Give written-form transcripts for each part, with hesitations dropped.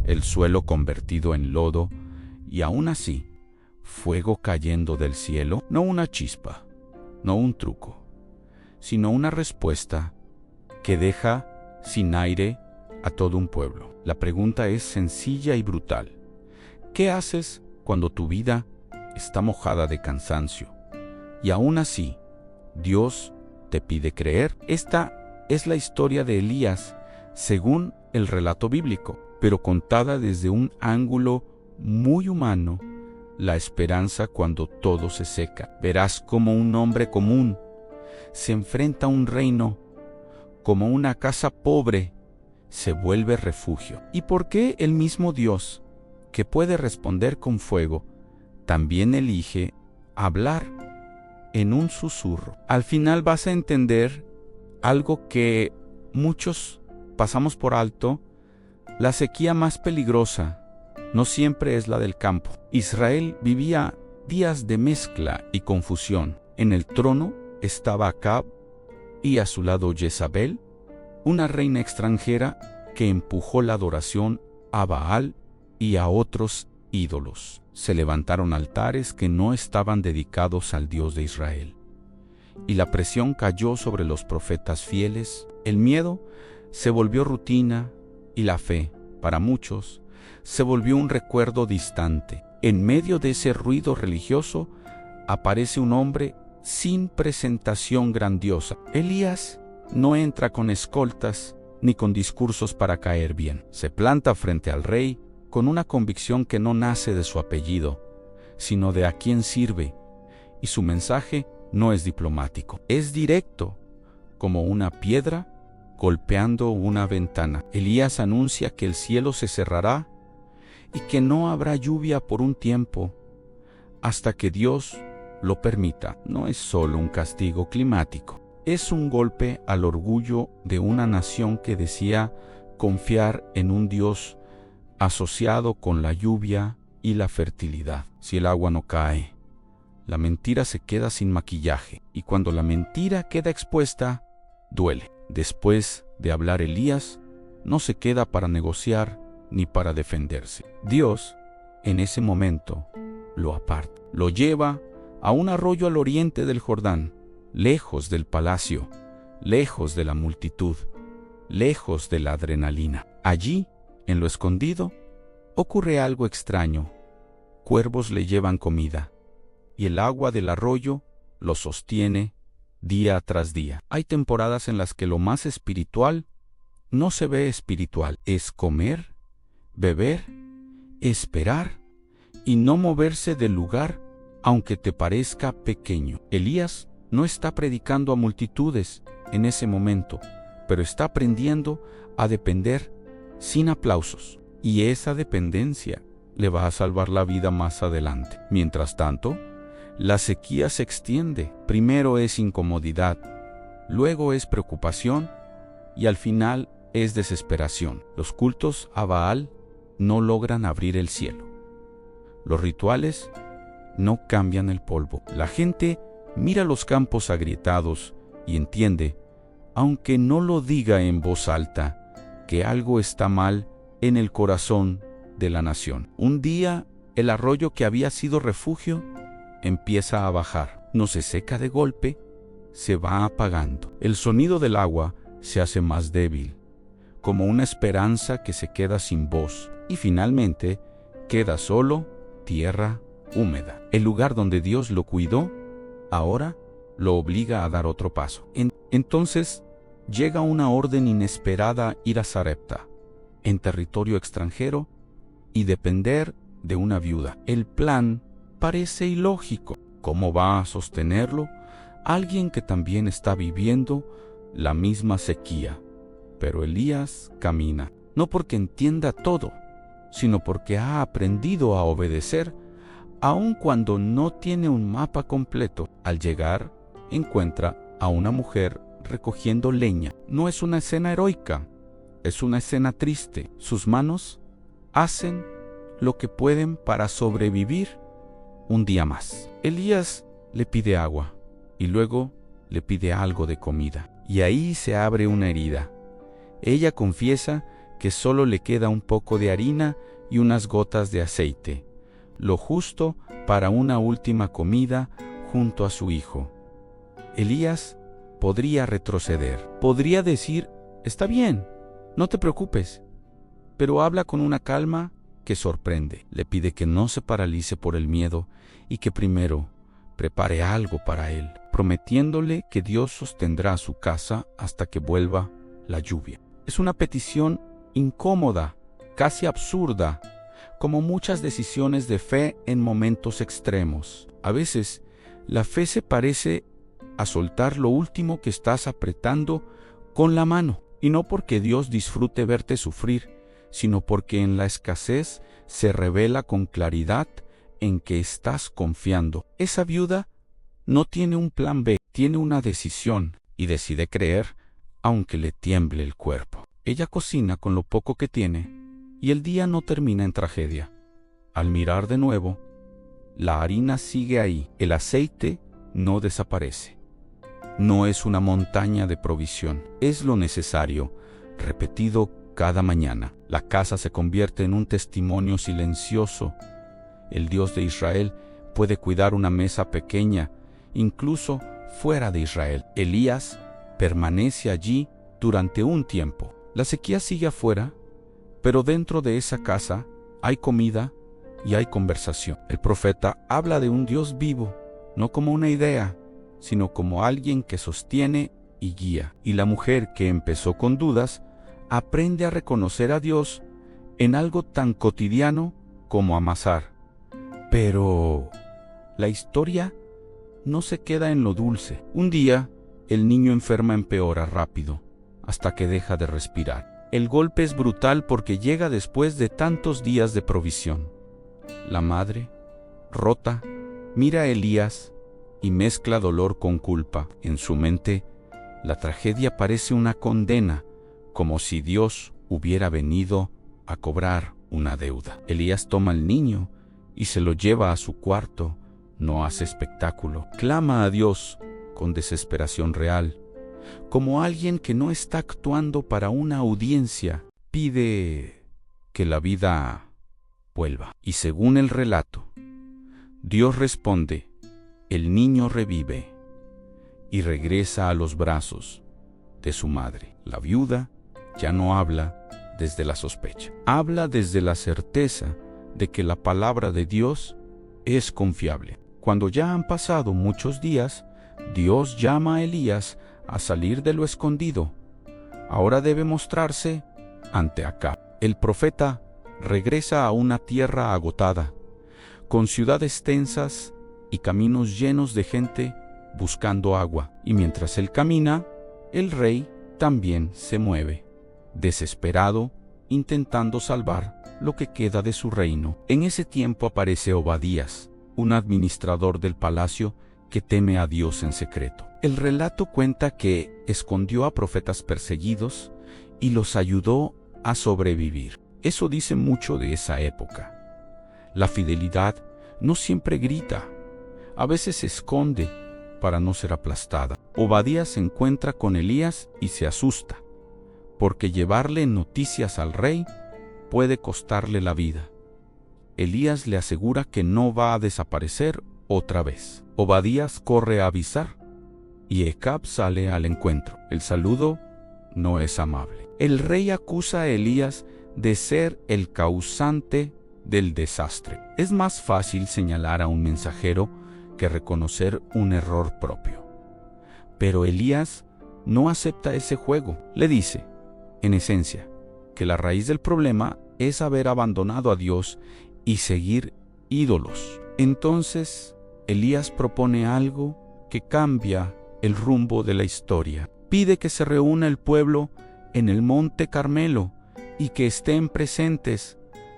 el suelo convertido en lodo, y aún así, fuego cayendo del cielo, no una chispa, no un truco, sino una respuesta que deja sin aire a todo un pueblo. La pregunta es sencilla y brutal. ¿Qué haces cuando tu vida está mojada de cansancio y aún así Dios te pide creer? Esta es la historia de Elías según el relato bíblico, pero contada desde un ángulo muy humano. La esperanza cuando todo se seca. Verás cómo un hombre común se enfrenta a un reino, como una casa pobre se vuelve refugio. ¿Y por qué el mismo Dios, que puede responder con fuego, también elige hablar en un susurro? Al final vas a entender algo que muchos pasamos por alto. La sequía más peligrosa no siempre es la del campo. Israel vivía días de mezcla y confusión. En el trono estaba Acab y a su lado Jezabel, una reina extranjera que empujó la adoración a Baal y a otros ídolos. Se levantaron altares que no estaban dedicados al Dios de Israel. Y la presión cayó sobre los profetas fieles. El miedo se volvió rutina y la fe, para muchos, se volvió un recuerdo distante. En medio de ese ruido religioso aparece un hombre sin presentación grandiosa. Elías no entra con escoltas ni con discursos para caer bien. Se planta frente al rey con una convicción que no nace de su apellido, sino de a quién sirve, y su mensaje no es diplomático, es directo, como una piedra golpeando una ventana. Elías anuncia que el cielo se cerrará y que no habrá lluvia por un tiempo, hasta que Dios lo permita. No es solo un castigo climático, es un golpe al orgullo de una nación que decía confiar en un Dios asociado con la lluvia y la fertilidad. Si el agua no cae, la mentira se queda sin maquillaje, y cuando la mentira queda expuesta, duele. Después de hablar Elías, no se queda para negociar ni para defenderse. Dios, en ese momento, lo aparta. Lo lleva a un arroyo al oriente del Jordán, lejos del palacio, lejos de la multitud, lejos de la adrenalina. Allí, en lo escondido, ocurre algo extraño. Cuervos le llevan comida, y el agua del arroyo lo sostiene día tras día. Hay temporadas en las que lo más espiritual no se ve espiritual. Es comer, beber, esperar y no moverse del lugar aunque te parezca pequeño. Elías no está predicando a multitudes en ese momento, pero está aprendiendo a depender sin aplausos. Y esa dependencia le va a salvar la vida más adelante. Mientras tanto, la sequía se extiende. Primero es incomodidad, luego es preocupación y al final es desesperación. Los cultos a Baal no logran abrir el cielo. Los rituales no cambian el polvo. La gente mira los campos agrietados y entiende, aunque no lo diga en voz alta, que algo está mal en el corazón de la nación. Un día, el arroyo que había sido refugio empieza a bajar. No se seca de golpe, se va apagando. El sonido del agua se hace más débil, como una esperanza que se queda sin voz, y finalmente queda solo tierra húmeda. El lugar donde Dios lo cuidó, ahora lo obliga a dar otro paso. Entonces llega una orden inesperada a ir a Sarepta, en territorio extranjero, y depender de una viuda. El plan parece ilógico. ¿Cómo va a sostenerlo alguien que también está viviendo la misma sequía? Pero Elías camina, no porque entienda todo, sino porque ha aprendido a obedecer, aun cuando no tiene un mapa completo. Al llegar, encuentra a una mujer recogiendo leña. No es una escena heroica, es una escena triste. Sus manos hacen lo que pueden para sobrevivir un día más. Elías le pide agua y luego le pide algo de comida. Y ahí se abre una herida. Ella confiesa que solo le queda un poco de harina y unas gotas de aceite, lo justo para una última comida junto a su hijo. Elías podría retroceder, podría decir: está bien, no te preocupes, pero habla con una calma que sorprende. Le pide que no se paralice por el miedo y que primero prepare algo para él, prometiéndole que Dios sostendrá su casa hasta que vuelva la lluvia. Es una petición incómoda, casi absurda, como muchas decisiones de fe en momentos extremos. A veces, la fe se parece a soltar lo último que estás apretando con la mano, y no porque Dios disfrute verte sufrir, sino porque en la escasez se revela con claridad en que estás confiando. Esa viuda no tiene un plan B, tiene una decisión, y decide creer aunque le tiemble el cuerpo. Ella cocina con lo poco que tiene, y el día no termina en tragedia. Al mirar de nuevo, la harina sigue ahí, el aceite no desaparece. No es una montaña de provisión, es lo necesario, repetido cada mañana. La casa se convierte en un testimonio silencioso. El Dios de Israel puede cuidar una mesa pequeña, incluso fuera de Israel. Elías permanece allí durante un tiempo. La sequía sigue afuera, pero dentro de esa casa hay comida y hay conversación. El profeta habla de un Dios vivo, no como una idea, sino como alguien que sostiene y guía. Y la mujer que empezó con dudas aprende a reconocer a Dios en algo tan cotidiano como amasar. Pero la historia no se queda en lo dulce. Un día, el niño enferma empeora rápido, hasta que deja de respirar. El golpe es brutal porque llega después de tantos días de provisión. La madre, rota, mira a Elías y mezcla dolor con culpa. En su mente, la tragedia parece una condena, como si Dios hubiera venido a cobrar una deuda. Elías toma al niño y se lo lleva a su cuarto. No hace espectáculo. Clama a Dios con desesperación real, como alguien que no está actuando para una audiencia. Pide que la vida vuelva. Y según el relato, Dios responde: el niño revive y regresa a los brazos de su madre. La viuda ya no habla desde la sospecha, habla desde la certeza de que la palabra de Dios es confiable. Cuando ya han pasado muchos días, Dios llama a Elías a salir de lo escondido. Ahora debe mostrarse ante Acab. El profeta regresa a una tierra agotada, con ciudades tensas y caminos llenos de gente buscando agua. Y mientras él camina, el rey también se mueve, desesperado, intentando salvar lo que queda de su reino. En ese tiempo aparece Obadías, un administrador del palacio que teme a Dios en secreto. El relato cuenta que escondió a profetas perseguidos y los ayudó a sobrevivir. Eso dice mucho de esa época. La fidelidad no siempre grita, a veces se esconde para no ser aplastada. Obadías se encuentra con Elías y se asusta, porque llevarle noticias al rey puede costarle la vida. Elías le asegura que no va a desaparecer otra vez. Obadías corre a avisar y Acab sale al encuentro. El saludo no es amable. El rey acusa a Elías de ser el causante del desastre. Es más fácil señalar a un mensajero que reconocer un error propio. Pero Elías no acepta ese juego. Le dice, en esencia, que la raíz del problema es haber abandonado a Dios y seguir ídolos. Entonces, Elías propone algo que cambia el rumbo de la historia. Pide que se reúna el pueblo en el monte Carmelo y que estén presentes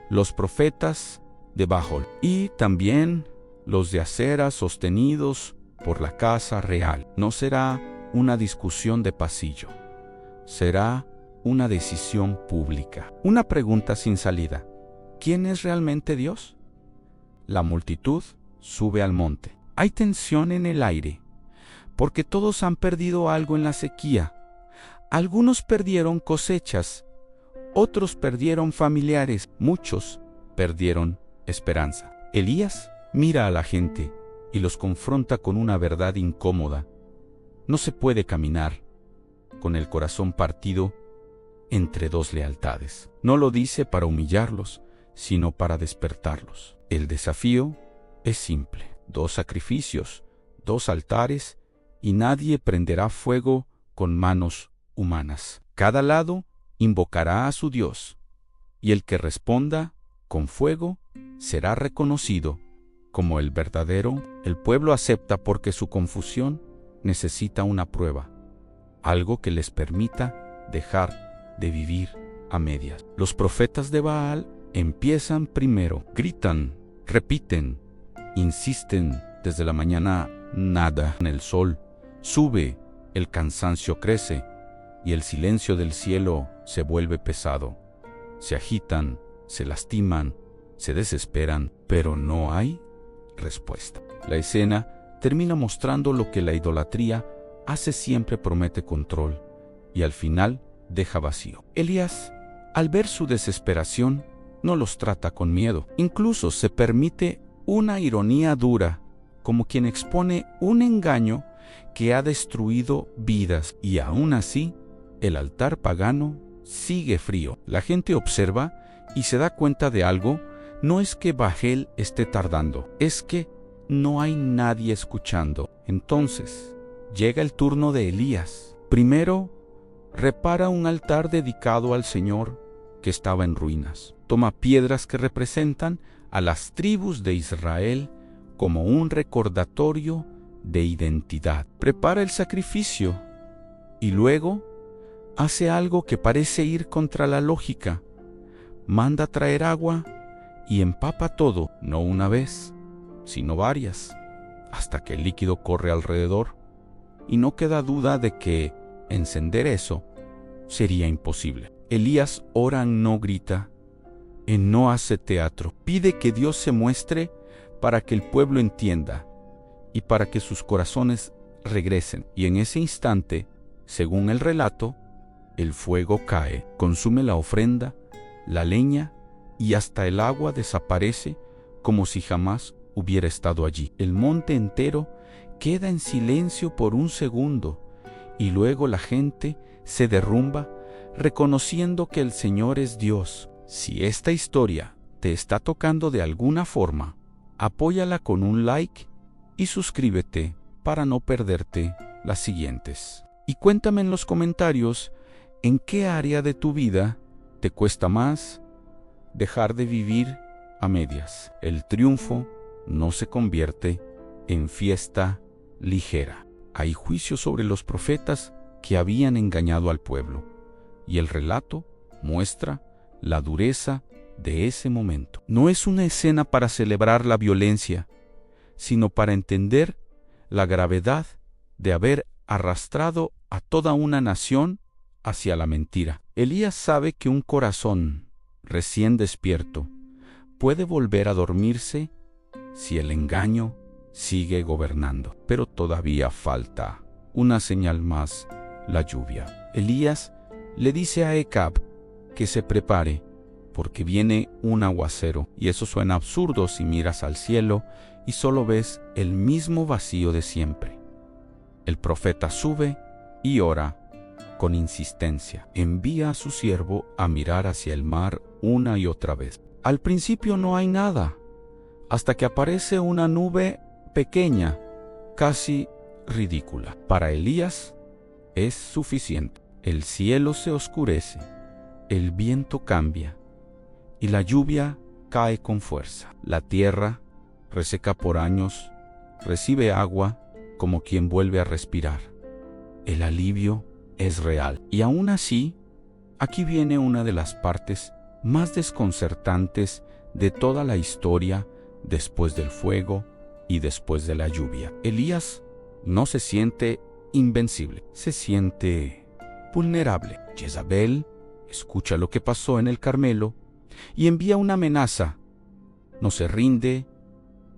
los profetas de Baal y también los de Acera sostenidos por la casa real. No será una discusión de pasillo, será una decisión pública. Una pregunta sin salida: ¿quién es realmente Dios? La multitud sube al monte. Hay tensión en el aire, porque todos han perdido algo en la sequía. Algunos perdieron cosechas, Otros perdieron familiares, muchos perdieron esperanza. Elías mira a la gente y los confronta con una verdad incómoda. No se puede caminar con el corazón partido entre dos lealtades. No lo dice para humillarlos, sino para despertarlos. El desafío es simple: 2 sacrificios, 2 altares, y nadie prenderá fuego con manos humanas. Cada lado invocará a su Dios, y el que responda con fuego será reconocido como el verdadero. El pueblo acepta porque su confusión necesita una prueba, algo que les permita dejar de vivir a medias. Los profetas de Baal empiezan primero, gritan, repiten, insisten desde la mañana, nada. El sol sube, el cansancio crece y el silencio del cielo se vuelve pesado. Se agitan, se lastiman, se desesperan, pero no hay respuesta. La escena termina mostrando lo que la idolatría hace: siempre promete control y al final deja vacío. Elías, al ver su desesperación, no los trata con miedo. Incluso se permite una ironía dura, como quien expone un engaño que ha destruido vidas, y aún así, el altar pagano sigue frío. La gente observa y se da cuenta de algo. No es que Baal esté tardando, es que no hay nadie escuchando. Entonces, llega el turno de Elías. Primero, repara un altar dedicado al Señor que estaba en ruinas. Toma piedras que representan a las tribus de Israel como un recordatorio de identidad. Prepara el sacrificio y luego hace algo que parece ir contra la lógica. Manda traer agua y empapa todo, no una vez, sino varias, hasta que el líquido corre alrededor, y no queda duda de que encender eso sería imposible. Elías ora, no grita, no hace teatro. Pide que Dios se muestre para que el pueblo entienda y para que sus corazones regresen. Y en ese instante, según el relato, el fuego cae, consume la ofrenda, la leña, y hasta el agua desaparece como si jamás hubiera estado allí. El monte entero queda en silencio por un segundo y luego la gente se derrumba reconociendo que el Señor es Dios. Si esta historia te está tocando de alguna forma, apóyala con un like y suscríbete para no perderte las siguientes. Y cuéntame en los comentarios en qué área de tu vida te cuesta más dejar de vivir a medias. El triunfo no se convierte en fiesta ligera. Hay juicio sobre los profetas que habían engañado al pueblo, y el relato muestra la dureza de ese momento. No es una escena para celebrar la violencia, sino para entender la gravedad de haber arrastrado a toda una nación hacia la mentira. Elías sabe que un corazón recién despierto puede volver a dormirse si el engaño sigue gobernando. Pero todavía falta una señal más: la lluvia. Elías le dice a Acab que se prepare porque viene un aguacero, y eso suena absurdo si miras al cielo y solo ves el mismo vacío de siempre. El profeta sube y ora con insistencia. Envía a su siervo a mirar hacia el mar una y otra vez. Al principio no hay nada, hasta que aparece una nube pequeña, casi ridícula. Para Elías es suficiente. El cielo se oscurece, el viento cambia y la lluvia cae con fuerza. La tierra, reseca por años, recibe agua como quien vuelve a respirar. El alivio es real. Y aún así, aquí viene una de las partes más desconcertantes de toda la historia después del fuego y después de la lluvia. Elías no se siente invencible, se siente vulnerable. Jezabel escucha lo que pasó en el Carmelo y envía una amenaza. No se rinde,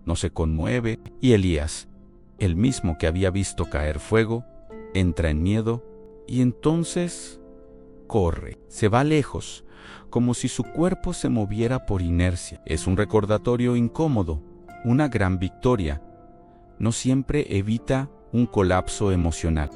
no se conmueve, y Elías, el mismo que había visto caer fuego, entra en miedo. Y entonces corre, se va lejos, como si su cuerpo se moviera por inercia. Es un recordatorio incómodo, una gran victoria. No siempre evita un colapso emocional.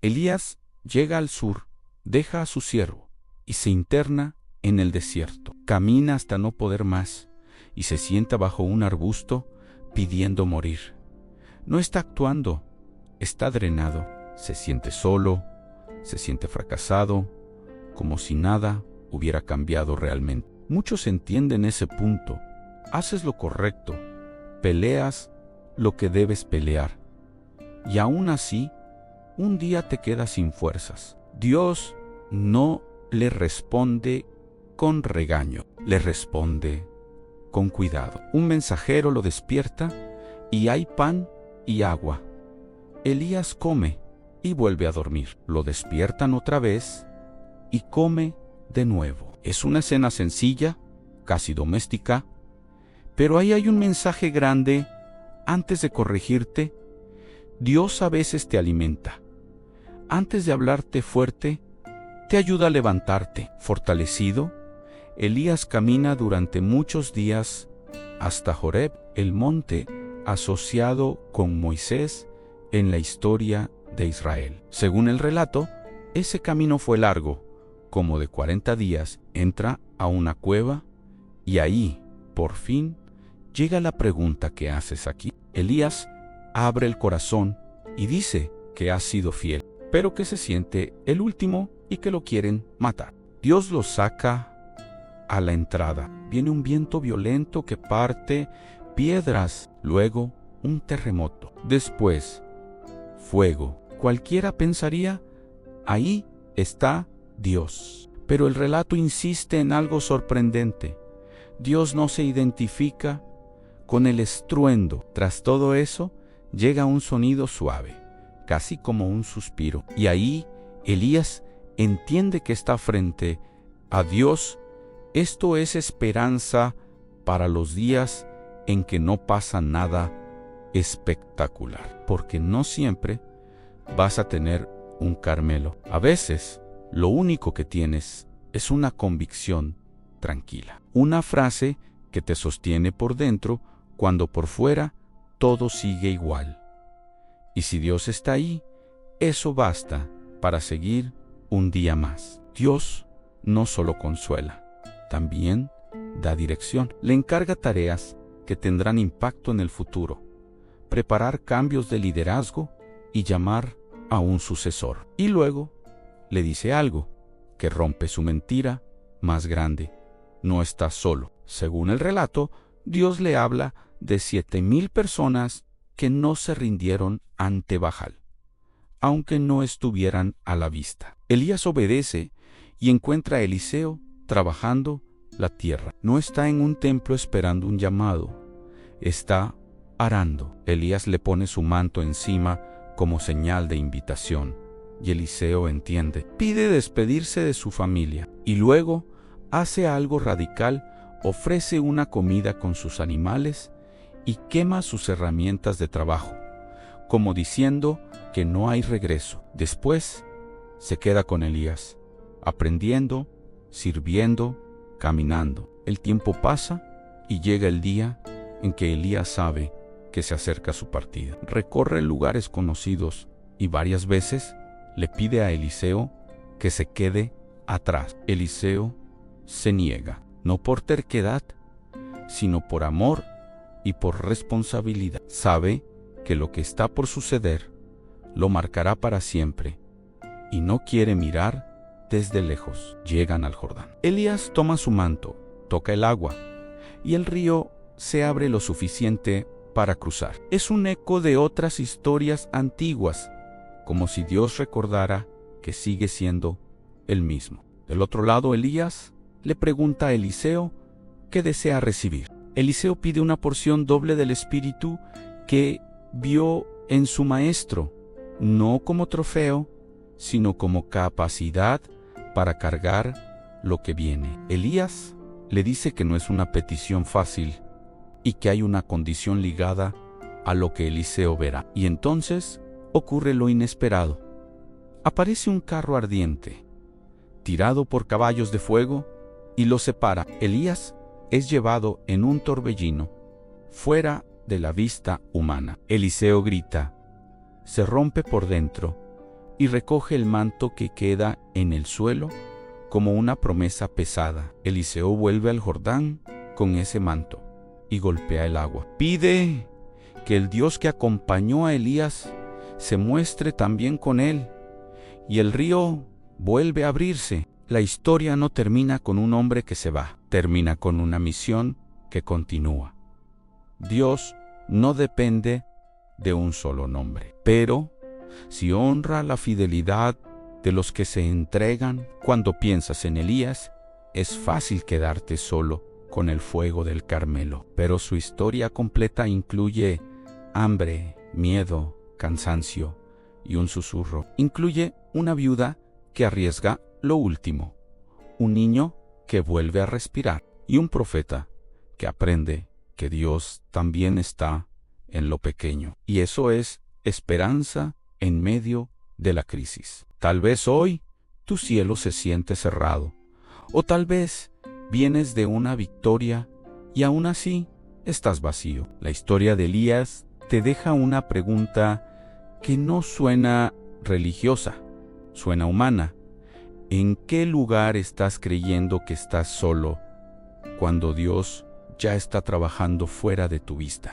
Elías llega al sur, deja a su siervo y se interna en el desierto. Camina hasta no poder más y se sienta bajo un arbusto pidiendo morir. No está actuando, está drenado. Se siente solo, se siente fracasado, como si nada hubiera cambiado realmente. Muchos entienden ese punto. Haces lo correcto, peleas lo que debes pelear. Y aún así, un día te quedas sin fuerzas. Dios no le responde con regaño, le responde con cuidado. Un mensajero lo despierta y hay pan y agua. Elías come y vuelve a dormir. Lo despiertan otra vez y come de nuevo. Es una escena sencilla, casi doméstica, pero ahí hay un mensaje grande. Antes de corregirte, Dios a veces te alimenta. Antes de hablarte fuerte, te ayuda a levantarte. Fortalecido, Elías camina durante muchos días hasta Horeb, el monte asociado con Moisés en la historia de Israel. Según el relato, ese camino fue largo, como de 40 días. Entra a una cueva y ahí, por fin, llega la pregunta: ¿qué haces aquí? Elías abre el corazón y dice que ha sido fiel, pero que se siente el último y que lo quieren matar. Dios lo saca a la entrada. Viene un viento violento que parte piedras, luego un terremoto, después fuego. Cualquiera pensaría, ahí está Dios. Pero el relato insiste en algo sorprendente. Dios no se identifica con el estruendo. Tras todo eso, llega un sonido suave, casi como un suspiro. Y ahí Elías entiende que está frente a Dios. Esto es esperanza para los días en que no pasa nada espectacular, porque no siempre vas a tener un Carmelo. A veces, lo único que tienes es una convicción tranquila, una frase que te sostiene por dentro cuando por fuera todo sigue igual. Y si Dios está ahí, eso basta para seguir un día más. Dios no solo consuela, también da dirección. Le encarga tareas que tendrán impacto en el futuro, preparar cambios de liderazgo y llamar a un sucesor. Y luego le dice algo que rompe su mentira más grande: no estás solo. Según el relato, Dios le habla de 7,000 personas que no se rindieron ante Baal, aunque no estuvieran a la vista. Elías obedece y encuentra a Eliseo trabajando la tierra. No está en un templo esperando un llamado, está arando. Elías le pone su manto encima como señal de invitación, y Eliseo entiende. Pide despedirse de su familia y luego hace algo radical: ofrece una comida con sus animales y quema sus herramientas de trabajo, como diciendo que no hay regreso. Después se queda con Elías aprendiendo, sirviendo, caminando. El tiempo pasa y llega el día en que Elías sabe que se acerca su partida. Recorre lugares conocidos y varias veces le pide a Eliseo que se quede atrás. Eliseo se niega, no por terquedad, sino por amor y por responsabilidad. Sabe que lo que está por suceder lo marcará para siempre y no quiere mirar desde lejos. Llegan al Jordán. Elías toma su manto, toca el agua y el río se abre lo suficiente para cruzar. Es un eco de otras historias antiguas, como si Dios recordara que sigue siendo el mismo. Del otro lado, Elías le pregunta a Eliseo qué desea recibir. Eliseo pide una porción doble del espíritu que vio en su maestro, no como trofeo, sino como capacidad para cargar lo que viene. Elías le dice que no es una petición fácil y que hay una condición ligada a lo que Eliseo verá. Y entonces ocurre lo inesperado. Aparece un carro ardiente, tirado por caballos de fuego, y lo separa. Elías es llevado en un torbellino, fuera de la vista humana. Eliseo grita, se rompe por dentro y recoge el manto que queda en el suelo como una promesa pesada. Eliseo vuelve al Jordán con ese manto y golpea el agua. Pide que el Dios que acompañó a Elías se muestre también con él, y el río vuelve a abrirse. La historia no termina con un hombre que se va, termina con una misión que continúa. Dios no depende de un solo nombre, pero si honra la fidelidad de los que se entregan. Cuando piensas en Elías, es fácil quedarte solo con el fuego del Carmelo, pero su historia completa incluye hambre, miedo, cansancio y un susurro. Incluye una viuda que arriesga lo último, un niño que vuelve a respirar y un profeta que aprende que Dios también está en lo pequeño. Y eso es esperanza en medio de la crisis. Tal vez hoy tu cielo se siente cerrado, o tal vez vienes de una victoria y aún así estás vacío. La historia de Elías te deja una pregunta que no suena religiosa, suena humana. ¿En qué lugar estás creyendo que estás solo cuando Dios ya está trabajando fuera de tu vista?